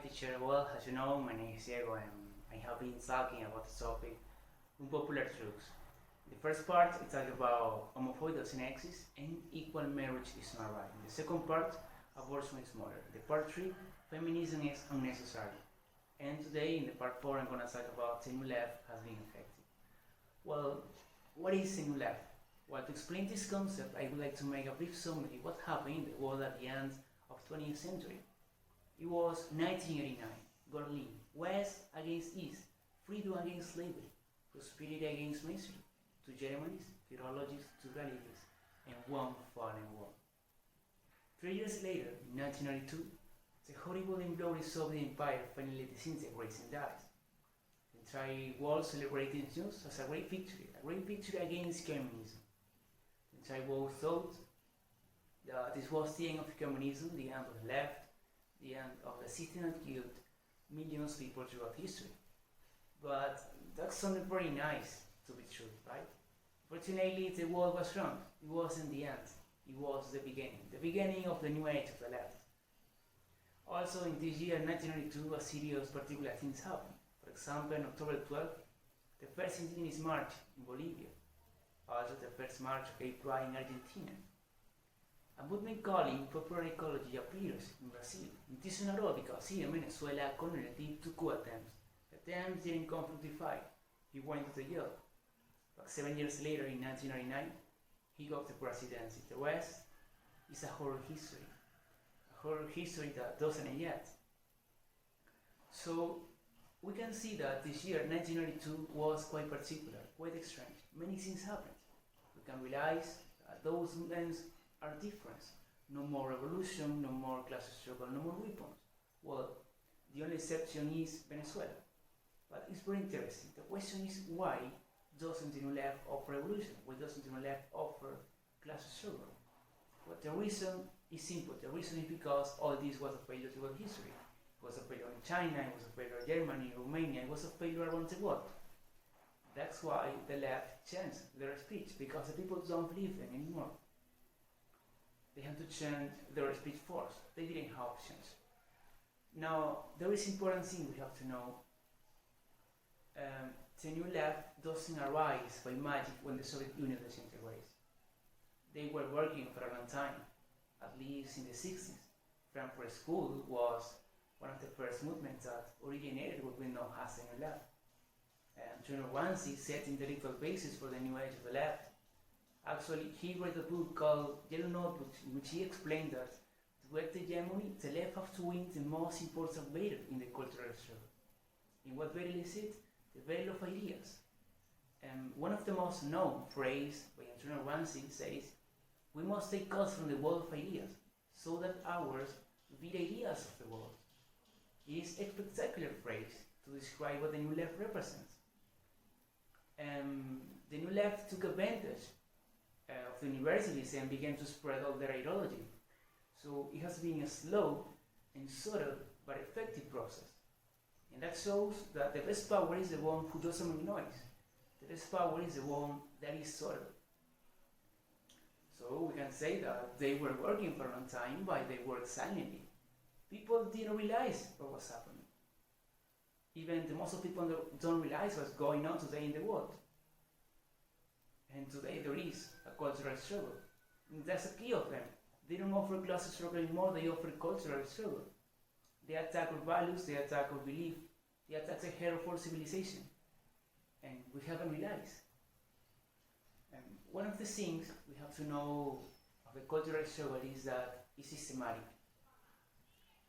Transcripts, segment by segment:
teacher. Well, as you know, my name is Diego and I have been talking about the topic unpopular truths. The first part is talking about homophobia doesn't exist and equal marriage is not right. In the second part, abortion is murder. The part 3, feminism is unnecessary. And today, in the part 4, I'm going to talk about the new left has been affected. Well, what is the new left? Well, to explain this concept, I would like to make a brief summary of what happened in the world at the end of 20th century. It was 1989, Berlin, West against East, freedom against slavery, prosperity against misery, two Germanys, philologies, two realities, and one foreign war. 3 years later, in 1992, the horrible and bloody Soviet Empire finally disintegrates and dies. The entire world celebrated Jews as a great victory against communism. The entire world thought that this was the end of communism, the end of the left, the end of the system that killed millions of people throughout history. But that sounded very nice to be true, right? Fortunately, the world was wrong. It wasn't the end. It was the beginning of the new age of the left. Also, in this year, 1992, a series of particular things happened. For example, on October 12th, the first indigenous march in Bolivia. Also, the first march of gay pride in Argentina. A movement calling popular ecology appears in Brazil. It is not all because here in Venezuela, Colonel did 2 coup attempts. The attempts didn't come fructify. He went to jail. But 7 years later, in 1999, he got the presidency. The West is a horror history. A horror history that doesn't end yet. So, we can see that this year, 1992, was quite particular, quite strange. Many things happened. We can realize that those movements are different. No more revolution, no more class struggle, no more weapons. Well, the only exception is Venezuela. But it's very interesting. The question is why doesn't the new left offer revolution? Why doesn't the new left offer class struggle? Well, the reason is simple. The reason is because all this was a failure throughout history. It was a failure in China, it was a failure in Germany, Romania, it was a failure around the world. That's why the left changed their speech, because the people don't believe them anymore. They had to change their speech force. They didn't have options. Now, there is important thing we have to know. The new left doesn't arise by magic when the Soviet Union disintegrates. They were working for a long time, at least in the 60s. Frankfurt School was one of the first movements that originated what we know as the new left. General Wannsee set intellectual basis for the new age of the left. Actually, he wrote a book called Yellow Notebook, in which he explained that to break the hegemony, the left have to win the most important battle in the cultural struggle. In what battle is it? The battle of ideas. And one of the most known phrases by General Wannsee says, "We must take us from the world of ideas, so that ours will be the ideas of the world." It is a spectacular phrase to describe what the new left represents. The new left took advantage of the universities and began to spread all their ideology. So it has been a slow and subtle but effective process. And that shows that the best power is the one who doesn't make noise. The best power is the one that is subtle. So we can say that they were working for a long time, but they worked silently. People didn't realize what was happening. Even the most of people don't realize what's going on today in the world. And today there is a cultural struggle. And that's the key of them. They don't offer class struggle anymore, they offer cultural struggle. They attack our values, they attack our belief, they attack the heart of our civilization. And we haven't realized. And one of the things we have to know of the cultural struggle is that it's systematic.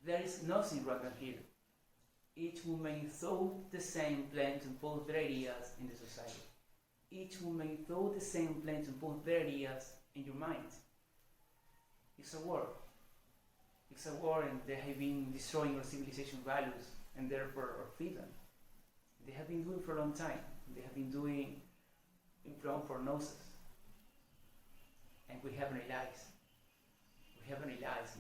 There is nothing random here. Each woman thought the same plan to impose their ideas in the society. Each woman thought the same plan to impose their ideas in your mind. It's a war. It's a war, and they have been destroying our civilization values and therefore our freedom. They have been doing for a long time. They have been doing in front of our noses. And we haven't realized. We haven't realized,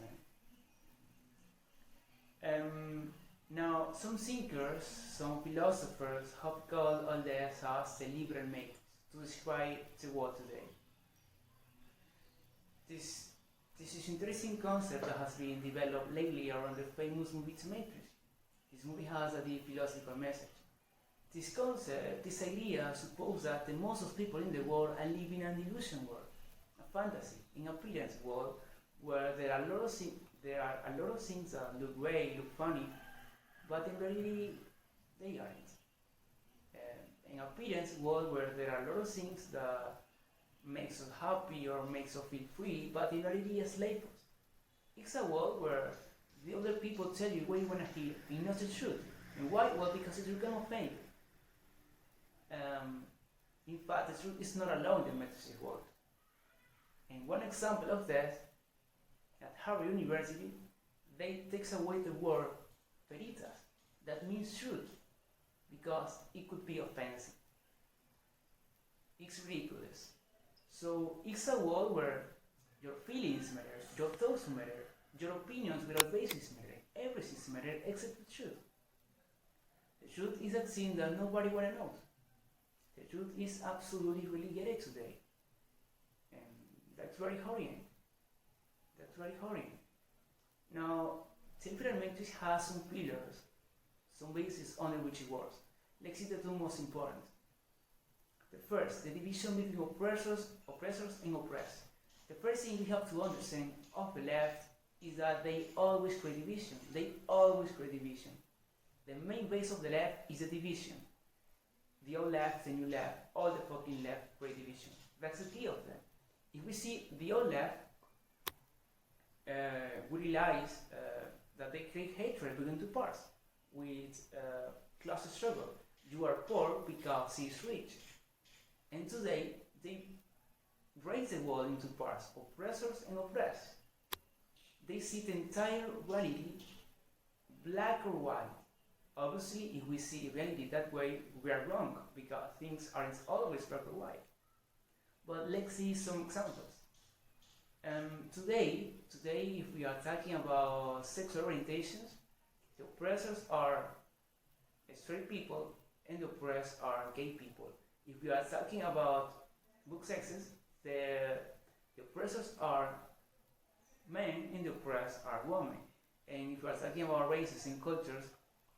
man. Now, some thinkers, some philosophers have called all this as the liberal matrix to describe the world today. This is an interesting concept that has been developed lately around the famous movie Matrix. This movie has a deep philosophical message. This concept, this idea, supposes that the most of people in the world are living in an illusion world, a fantasy, an appearance world where there are a lot of things that look great, look funny, but in reality they aren't. An appearance world where there are a lot of things that makes us happy or makes us feel free, but in reality enslave us. It's a world where the other people tell you what you want to hear and not the truth. And why? Well, because it's going to offend you. In fact, the truth is not allowed in the metaphysics world. And one example of that, at Harvard University, they takes away the word veritas, that means truth, because it could be offensive. It's ridiculous. So it's a world where your feelings matter, your thoughts matter, your opinions without basis matter, everything matters except the truth. The truth is a thing that nobody wanna know. The truth is absolutely relegated today. And that's very horrifying. That's very horrifying. Now, temporal metrics has some pillars, some bases under which it works. Let's see the two most important. The first, the division between oppressors and oppressed. The first thing we have to understand of the left is that they always create division. They always create division. The main base of the left is the division. The old left, the new left, all the fucking left create division. That's the key of them. If we see the old left, we realize that they create hatred between two parts with class struggle. You are poor because he is rich. And today, they break the world into parts, oppressors and oppressed. They see the entire reality, black or white. Obviously, if we see reality that way, we are wrong, because things aren't always black or white. But let's see some examples. Today, if we are talking about sexual orientations, the oppressors are straight people and the oppressed are gay people. If we are talking about book sexes, the oppressors are men and the oppressed are women. And if we are talking about races and cultures,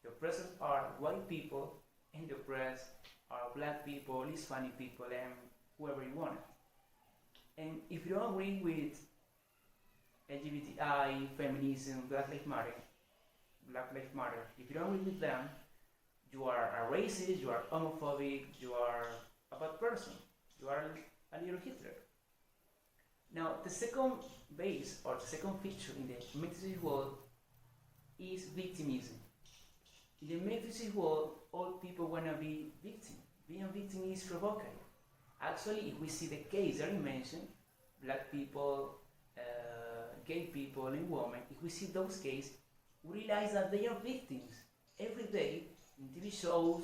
the oppressors are white people and the oppressed are black people, Hispanic people, and whoever you want. And if you don't agree with LGBTI, feminism, Black Lives Matter, if you don't agree with them, you are a racist, you are homophobic, you are a bad person, you are a little Hitler. Now, the second base or the second feature in the metaphysics world is victimism. In the metaphysics world, all people want to be victim. Being a victim is provocative. Actually, if we see the case that you mentioned, black people, gay people, and women, if we see those cases, we realize that they are victims every day in TV shows,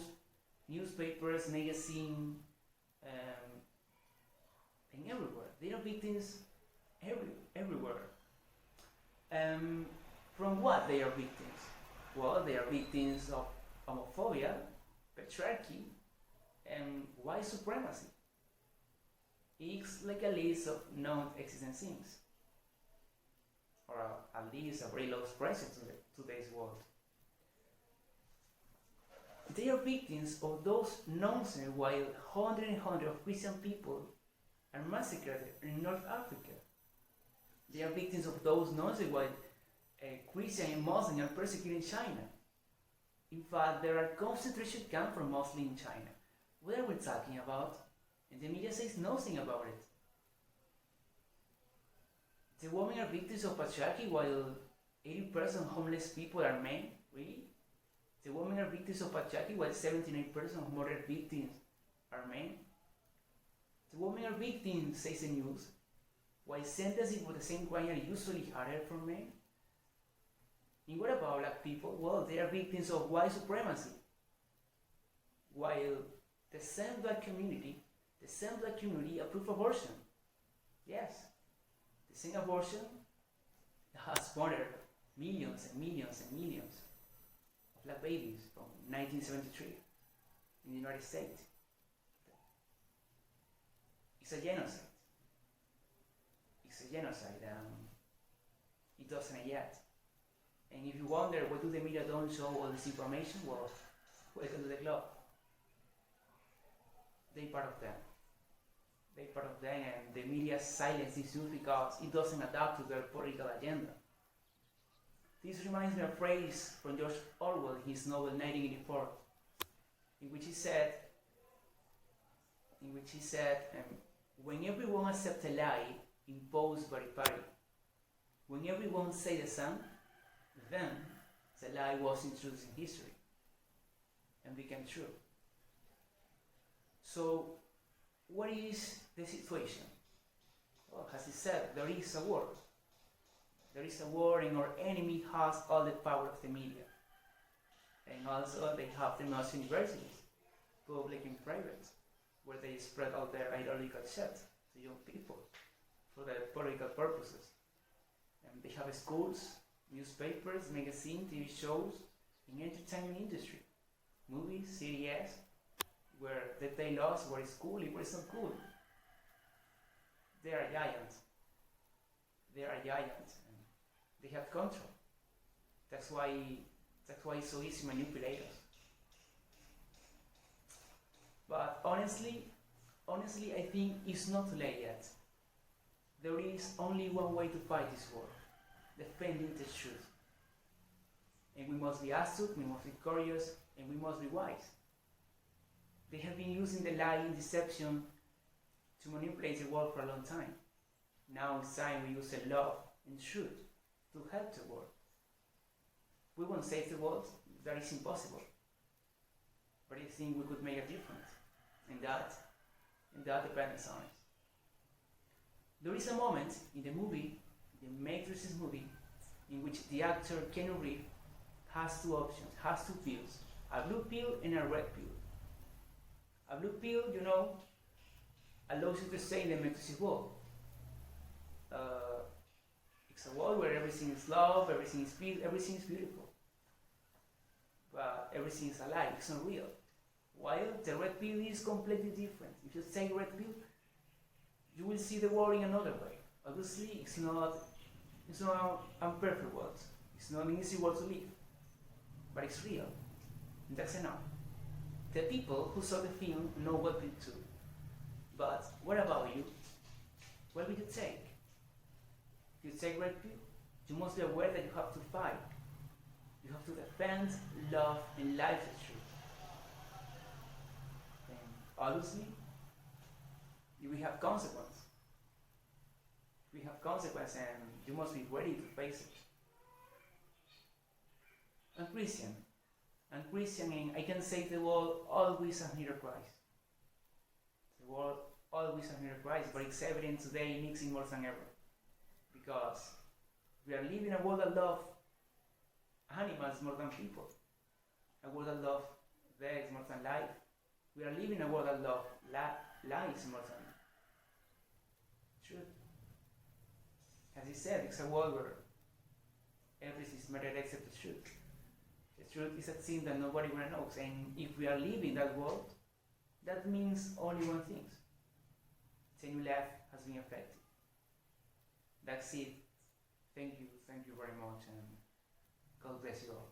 newspapers, magazines, and everywhere. They are victims everywhere. From what they are victims? Well, they are victims of homophobia, patriarchy, and white supremacy. It's like a list of non-existent things, or at least a very low expression to today's world. They are victims of those nonsense while hundreds and hundreds of Christian people are massacred in North Africa. They are victims of those nonsense while Christian and Muslim are persecuted in China. In fact, there are concentration camps for Muslims in China. What are we talking about? And the media says nothing about it. The women are victims of patriarchy while 80% of homeless people are men. Really? The women are victims of patriarchy while 79% of murder victims are men. The women are victims, says the news, while sentences for the same crime are usually harder for men. And what about black people? Well, they are victims of white supremacy. While the same black community approve abortion. Yes, the same abortion has murdered millions and millions and millions of black babies from 1973 in the United States. It's a genocide. It doesn't end yet. And if you wonder why do the media don't show all this information, well, welcome to the club. They part of them. They part of them, and the media silence this news because it doesn't adapt to their political agenda. This reminds me of a phrase from George Orwell in his novel 1984, in which he said, when everyone accepts a lie imposed by the party, when everyone says the same, then the lie was introduced in history and became true. So, what is the situation? Well, as he said, there is a war. There is a war, and our enemy has all the power of the media. And also, they have the most universities, public and private, where they spread all their ideological shit to young people for their political purposes. And they have schools, newspapers, magazines, TV shows, and entertainment industry, movies, CDs, where they tell us what is cool and what is not cool. They are giants. They are giants, and they have control. That's why it's so easy to manipulate us. But honestly, I think it's not too late yet. There is only one way to fight this war: defending the truth. And we must be astute, we must be courageous, and we must be wise. They have been using the lie and deception to manipulate the world for a long time. Now it's time we use the love and truth to help the world. We won't save the world, that is impossible. But I think we could make a difference, and that depends on us. There is a moment in the movie, the Matrix movie, in which the actor Keanu Reeves has two options, has two pills, a blue pill and a red pill. A blue pill, allows you to stay in the Matrix world. It's a world where everything is love, everything is peace, everything is beautiful. But everything is a lie, it's not real. While the red pill is completely different. If you take red pill, you will see the world in another way. Obviously, it's not a perfect world. It's not an easy world to live. But it's real. And that's enough. The people who saw the film know what to do. But what about you? What will you take? If you take red pill, you must be aware that you have to fight. You have to defend, love, and life the truth. And obviously, we have consequence. We have consequence, and you must be ready to face it. I'm Christian, and I can say the world always has need of Christ. The world always has need of Christ, but it's evident today, mixing more than ever. Because we are living a world that loves animals more than people. A world that loves death more than life. We are living a world that loves lies more than truth. As he said, it's a world where everything is murdered except the truth. The truth is a thing that nobody really knows. And if we are living that world, that means only one thing. The new life has been affected. That's it. Thank you very much, and God bless you all.